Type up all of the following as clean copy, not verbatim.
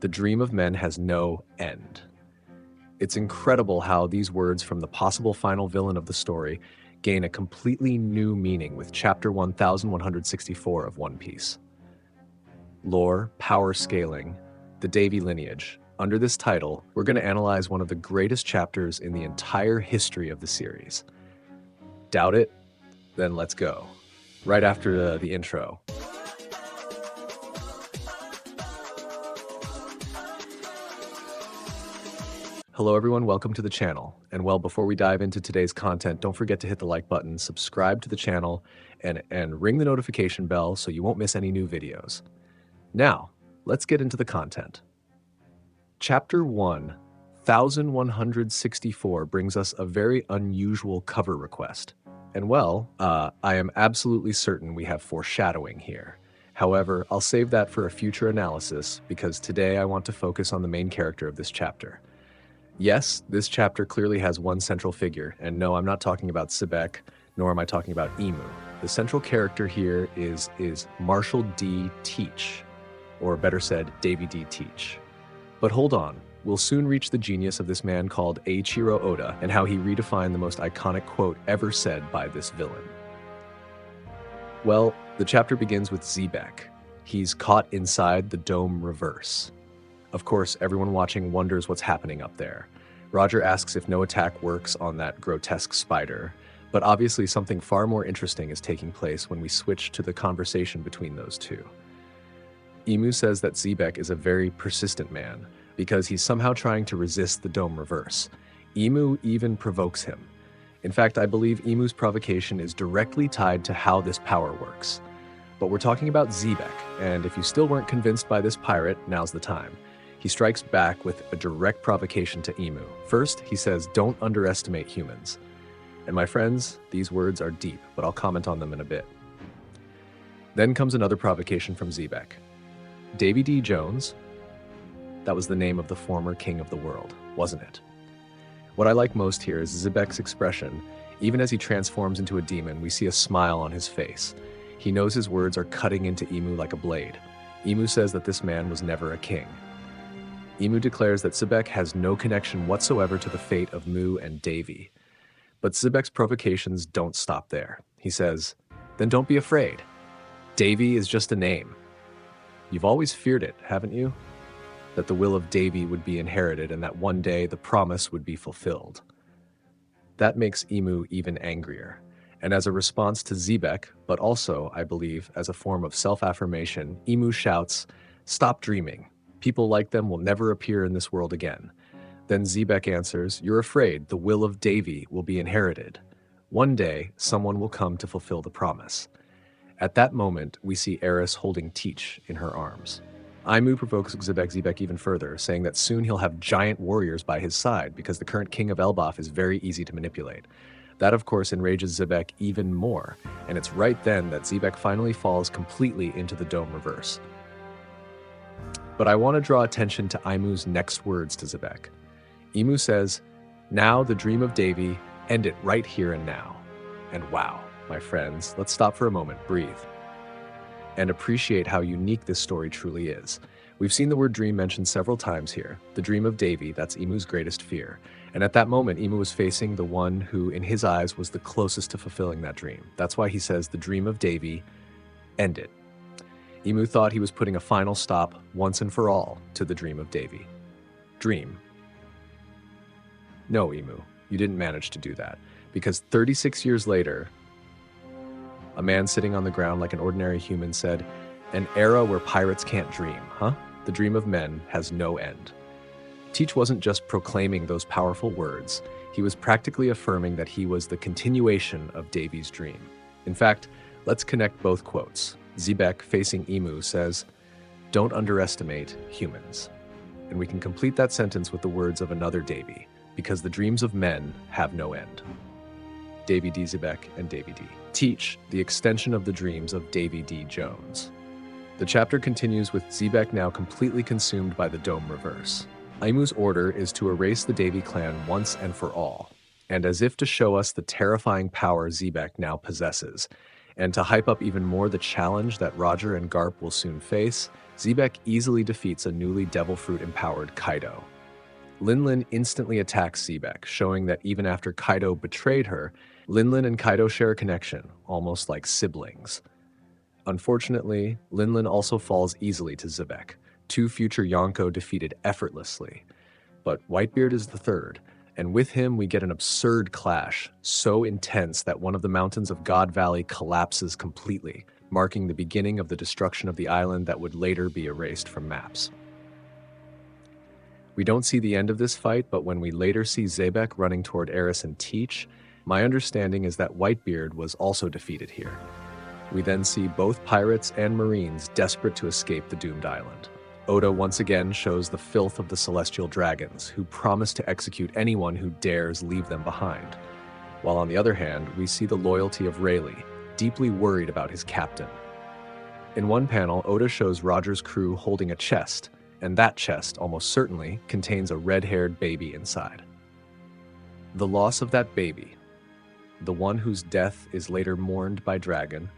The dream of men has no end. It's incredible how these words from the possible final villain of the story gain a completely new meaning with chapter 1164 of One Piece. Lore, power scaling, the Davy lineage. Under this title, we're going to analyze one of the greatest chapters in the entire history of the series. Doubt it? Then let's go. Right after the intro. Hello everyone, welcome to the channel. And well, before we dive into today's content, don't forget to hit the like button, subscribe to the channel, and ring the notification bell so you won't miss any new videos. Now, let's get into the content. Chapter 1, 1164 brings us a very unusual cover request. And well, I am absolutely certain we have foreshadowing here. However, I'll save that for a future analysis because today I want to focus on the main character of this chapter. Yes, this chapter clearly has one central figure, and no, I'm not talking about Zebec, nor am I talking about Imu. The central character here is Marshall D. Teach, or better said, Davy D. Teach. But hold on, we'll soon reach the genius of this man called Eiichiro Oda and how he redefined the most iconic quote ever said by this villain. Well, the chapter begins with Zebec. He's caught inside the dome reverse. Of course, everyone watching wonders what's happening up there. Roger asks if no attack works on that grotesque spider, but obviously something far more interesting is taking place when we switch to the conversation between those two. Imu says that Zebec is a very persistent man, because he's somehow trying to resist the dome reverse. Imu even provokes him. In fact, I believe Imu's provocation is directly tied to how this power works. But we're talking about Zebec, and if you still weren't convinced by this pirate, now's the time. He strikes back with a direct provocation to Imu. First, he says, "Don't underestimate humans." And my friends, these words are deep, but I'll comment on them in a bit. Then comes another provocation from Zebec. Davy D. Jones, that was the name of the former king of the world, wasn't it? What I like most here is Zebec's expression. Even as he transforms into a demon, we see a smile on his face. He knows his words are cutting into Imu like a blade. Imu says that this man was never a king. Imu declares that Zebec has no connection whatsoever to the fate of Mu and Davy. But Zebec's provocations don't stop there. He says, "Then don't be afraid. Davy is just a name. You've always feared it, haven't you? That the will of Davy would be inherited and that one day the promise would be fulfilled." That makes Imu even angrier. And as a response to Zebec, but also, I believe, as a form of self-affirmation, Imu shouts, "Stop dreaming. People like them will never appear in this world again." Then Zebec answers, "You're afraid the will of Davy will be inherited. One day, someone will come to fulfill the promise." At that moment, we see Eris holding Teach in her arms. Imu provokes Zebec even further, saying that soon he'll have giant warriors by his side because the current king of Elbaf is very easy to manipulate. That, of course, enrages Zebec even more, and it's right then that Zebec finally falls completely into the dome reverse. But I want to draw attention to Imu's next words to Zebec. Imu says, "Now the dream of Davy, end it right here and now." And wow, my friends, let's stop for a moment, breathe, and appreciate how unique this story truly is. We've seen the word dream mentioned several times here. The dream of Davy, that's Imu's greatest fear. And at that moment, Imu was facing the one who, in his eyes, was the closest to fulfilling that dream. That's why he says, "The dream of Davy, end it." Imu thought he was putting a final stop, once and for all, to the dream of Davy. Dream. No, Imu, you didn't manage to do that, because 36 years later, a man sitting on the ground like an ordinary human said, "An era where pirates can't dream, huh? The dream of men has no end." Teach wasn't just proclaiming those powerful words, he was practically affirming that he was the continuation of Davy's dream. In fact, let's connect both quotes. Zebec, facing Imu, says, "Don't underestimate humans." And we can complete that sentence with the words of another Davy, because the dreams of men have no end. Davy D. Zebec and Davy D. Teach, the extension of the dreams of Davy D. Jones. The chapter continues with Zebec now completely consumed by the dome reverse. Imu's order is to erase the Davy clan once and for all, and as if to show us the terrifying power Zebec now possesses, and to hype up even more the challenge that Roger and Garp will soon face, Zebec easily defeats a newly devil fruit-empowered Kaido. Linlin instantly attacks Zebec, showing that even after Kaido betrayed her, Linlin and Kaido share a connection, almost like siblings. Unfortunately, Linlin also falls easily to Zebec, two future Yonko defeated effortlessly. But Whitebeard is the third, and with him we get an absurd clash, so intense that one of the mountains of God Valley collapses completely, marking the beginning of the destruction of the island that would later be erased from maps. We don't see the end of this fight, but when we later see Zebec running toward Eris and Teach, my understanding is that Whitebeard was also defeated here. We then see both pirates and marines desperate to escape the doomed island. Oda once again shows the filth of the celestial dragons, who promise to execute anyone who dares leave them behind. While on the other hand, we see the loyalty of Rayleigh, deeply worried about his captain. In one panel, Oda shows Roger's crew holding a chest, and that chest almost certainly contains a red-haired baby inside. The loss of that baby, the one whose death is later mourned by Dragon,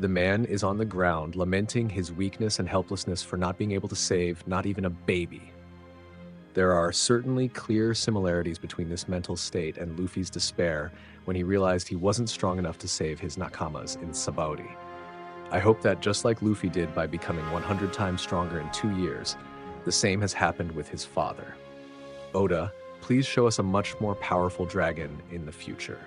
the man is on the ground lamenting his weakness and helplessness for not being able to save not even a baby. There are certainly clear similarities between this mental state and Luffy's despair when he realized he wasn't strong enough to save his Nakamas in Sabaody. I hope that just like Luffy did by becoming 100 times stronger in 2 years, the same has happened with his father. Oda, please show us a much more powerful dragon in the future.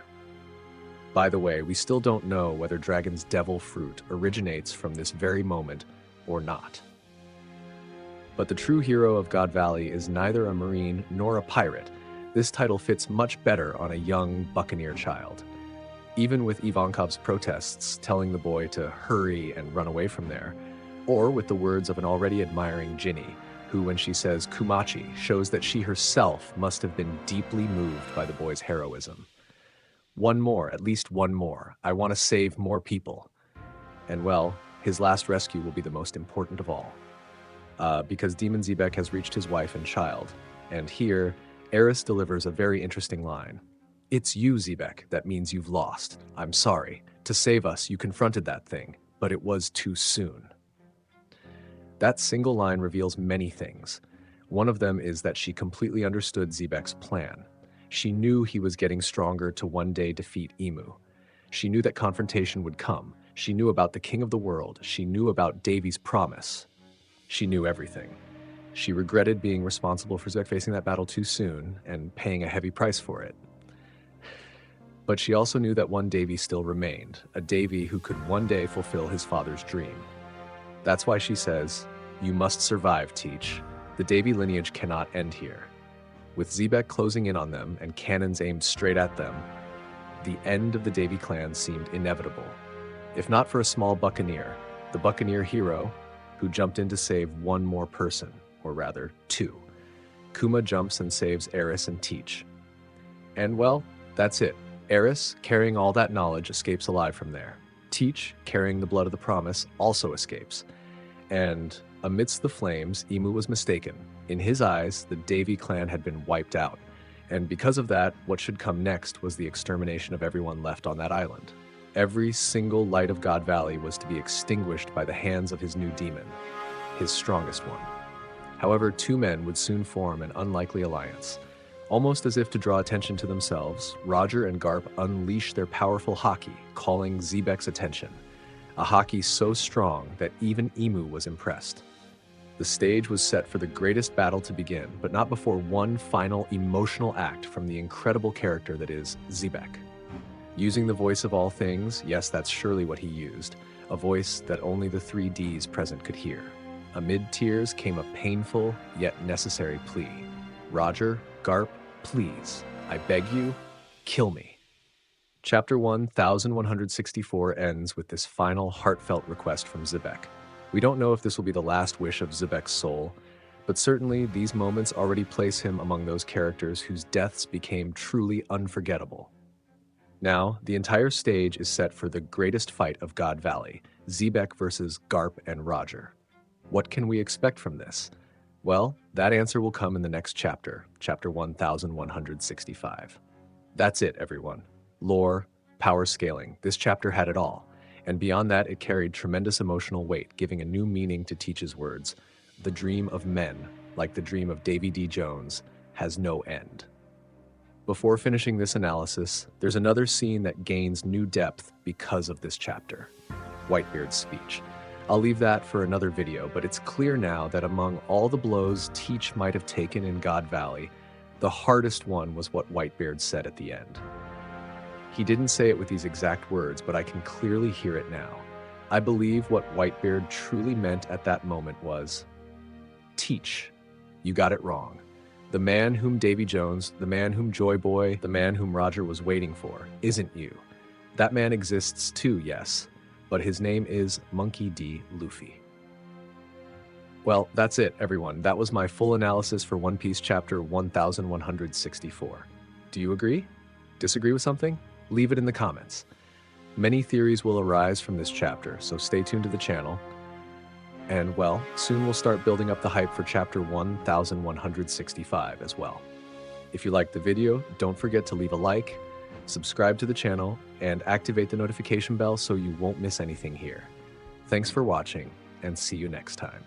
By the way, we still don't know whether Dragon's devil fruit originates from this very moment or not. But the true hero of God Valley is neither a marine nor a pirate. This title fits much better on a young buccaneer child. Even with Ivankov's protests telling the boy to hurry and run away from there, or with the words of an already admiring Ginny, who when she says Kumachi shows that she herself must have been deeply moved by the boy's heroism. One more, at least one more. I want to save more people. And well, his last rescue will be the most important of all. Because Demon Zebec has reached his wife and child. And here, Eris delivers a very interesting line. It's you, Zebec, that means you've lost. I'm sorry. To save us, you confronted that thing, but it was too soon. That single line reveals many things. One of them is that she completely understood Zebec's plan. She knew he was getting stronger to one day defeat Imu. She knew that confrontation would come. She knew about the King of the World. She knew about Davy's promise. She knew everything. She regretted being responsible for Zebec facing that battle too soon and paying a heavy price for it. But she also knew that one Davy still remained, a Davy who could one day fulfill his father's dream. That's why she says, "You must survive, Teach. The Davy lineage cannot end here." With Zebec closing in on them and cannons aimed straight at them, the end of the Davy clan seemed inevitable. If not for a small buccaneer, the buccaneer hero, who jumped in to save one more person, or rather, two. Kuma jumps and saves Eris and Teach. And well, that's it. Eris, carrying all that knowledge, escapes alive from there. Teach, carrying the blood of the promise, also escapes. And amidst the flames, Imu was mistaken. In his eyes, the Davy clan had been wiped out. And because of that, what should come next was the extermination of everyone left on that island. Every single light of God Valley was to be extinguished by the hands of his new demon, his strongest one. However, two men would soon form an unlikely alliance. Almost as if to draw attention to themselves, Roger and Garp unleash their powerful haki, calling Zebec's attention. A haki so strong that even Imu was impressed. The stage was set for the greatest battle to begin, but not before one final emotional act from the incredible character that is Zebec. Using the voice of all things, yes, that's surely what he used, a voice that only the 3 Ds present could hear. Amid tears came a painful yet necessary plea. Roger, Garp, please, I beg you, kill me. Chapter 1164 ends with this final heartfelt request from Zebec. We don't know if this will be the last wish of Zebec's soul, but certainly these moments already place him among those characters whose deaths became truly unforgettable. Now, the entire stage is set for the greatest fight of God Valley, Zebec versus Garp and Roger. What can we expect from this? Well, that answer will come in the next chapter, chapter 1165. That's it, everyone. Lore, power scaling, this chapter had it all. And beyond that, it carried tremendous emotional weight, giving a new meaning to Teach's words. The dream of men, like the dream of Davy D. Jones, has no end. Before finishing this analysis, there's another scene that gains new depth because of this chapter, Whitebeard's speech. I'll leave that for another video, but it's clear now that among all the blows Teach might have taken in God Valley, the hardest one was what Whitebeard said at the end. He didn't say it with these exact words, but I can clearly hear it now. I believe what Whitebeard truly meant at that moment was, Teach, you got it wrong. The man whom Davy Jones, the man whom Joy Boy, the man whom Roger was waiting for, isn't you. That man exists too, yes, but his name is Monkey D. Luffy. Well, that's it, everyone. That was my full analysis for One Piece chapter 1164. Do you agree? Disagree with something? Leave it in the comments. Many theories will arise from this chapter, so stay tuned to the channel. And well, soon we'll start building up the hype for chapter 1165 as well. If you liked the video, don't forget to leave a like, subscribe to the channel, and activate the notification bell so you won't miss anything here. Thanks for watching, and see you next time.